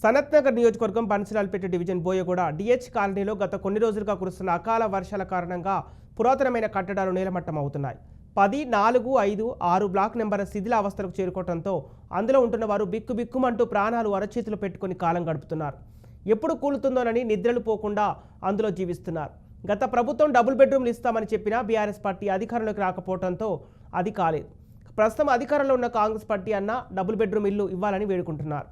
సనత్ నగర్ నియోజకవర్గం Bansilalpet division Boiguda DH కాలనీలో గత కొన్ని రోజులుగా కురుస్తున్న అకాల వర్షాల కారణంగా పురాతనమైన కట్టడాలు నేలమట్టం అవుతున్నాయి. 10, 4, 5, 6 బ్లాక్ నెంబర్ శిథిలావస్థలకు చేరుకోవడంతో అందులో ఉంటున్న వారు బిక్కుబిక్కుమంటూ ప్రాణాలు అరచేతులు పెట్టుకుని కాలం గడుపుతున్నారు. ఎప్పుడు కూలుతుందోనని నిద్రలు పోకుండా అందులో జీవిస్తున్నారు. గత ప్రభుత్వం డబుల్ బెడ్రూమ్లు ఇస్తామని చెప్పినా బీఆర్ఎస్ పార్టీ అధికారంలోకి రాకపోవడంతో అది కాలేదు. ప్రస్తుతం అధికారంలో ఉన్న కాంగ్రెస్ పార్టీ అన్న డబుల్ బెడ్రూమ్ ఇల్లు ఇవ్వాలని వేడుకుంటున్నారు.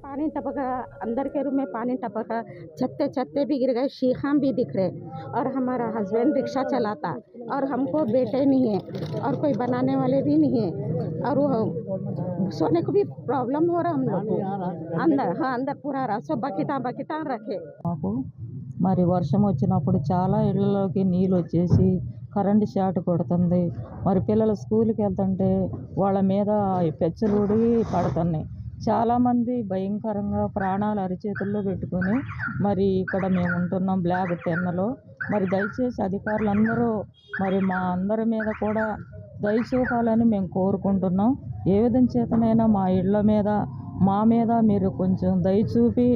पानी टपका, अंदर के रूम में पानी टपका, छत्ते भी गिर गए, शीखा भी दिख रहे। और हमारा हस्बैंड रिक्शा चलाता और हमको बेटे नहीं है और कोई बनाने वाले भी नहीं है और वो सोने को भी प्रॉब्लम हो रहा हम लोग को। अंदर पूरा रहा सब बकेटा रखे। మాకు మరి వర్షం వచ్చినప్పుడు చాలా ఇళ్లలోకి నీళ్ళు వచ్చేసి కరెంటు షాట్ కొడుతుంది. మరి పిల్లలు స్కూల్కి వెళ్తుంటే వాళ్ళ మీద పెచ్చలుడి పడుతున్నాయి. చాలామంది భయంకరంగా ప్రాణాలు అరిచేతుల్లో పెట్టుకొని మరి ఇక్కడ మేము ఉంటున్నాం బ్లాక్ 10లో. మరి దయచేసి అధికారులందరూ మరి మా అందరి మీద కూడా దయ చూపాలని మేము కోరుకుంటున్నాం. ఏ విధం చేతనైనా మా మీద మీరు కొంచెం దయ చూపి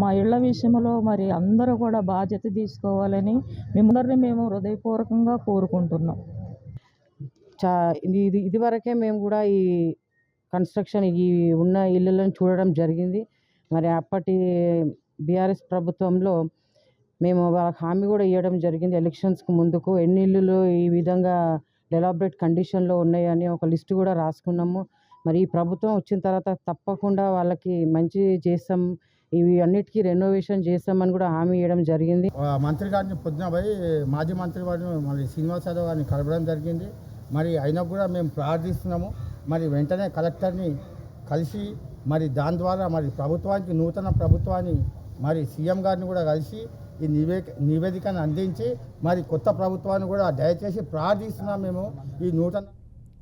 మా ఇళ్ల విషయంలో మరి అందరూ కూడా బాధ్యత తీసుకోవాలని మిమ్మల్ని మేము హృదయపూర్వకంగా కోరుకుంటున్నాం. ఇదివరకే మేము కూడా ఈ కన్స్ట్రక్షన్ ఈ ఉన్న ఇళ్ళలను చూడడం జరిగింది. మరి అప్పటి బీఆర్ఎస్ ప్రభుత్వంలో మేము హామీ కూడా ఇవ్వడం జరిగింది. ఎలక్షన్స్కి ముందుకు ఎన్ని ఇళ్ళు ఈ విధంగా డెలాబరేట్ కండిషన్లో ఉన్నాయని ఒక లిస్టు కూడా రాసుకున్నాము. మరి ఈ ప్రభుత్వం వచ్చిన తర్వాత తప్పకుండా వాళ్ళకి మంచి చేస్తాం, ఇవి అన్నిటికీ రెనోవేషన్ చేస్తామని కూడా హామీ ఇవ్వడం జరిగింది. మంత్రి గారిని పొద్దున పోయి మాజీ మంత్రి గారిని మరి శ్రీనివాస్ యాదవ్ గారిని కలపడం జరిగింది. మరి అయినా కూడా మేము ప్రార్థిస్తున్నాము. మరి వెంటనే కలెక్టర్ని కలిసి మరి దాని ద్వారా మరి ప్రభుత్వానికి నూతన ప్రభుత్వాన్ని మరి సీఎం గారిని కూడా కలిసి ఈ నివేదికను అందించి మరి కొత్త ప్రభుత్వాన్ని కూడా దయచేసి ప్రార్థిస్తున్నాం. మేము ఈ నూతన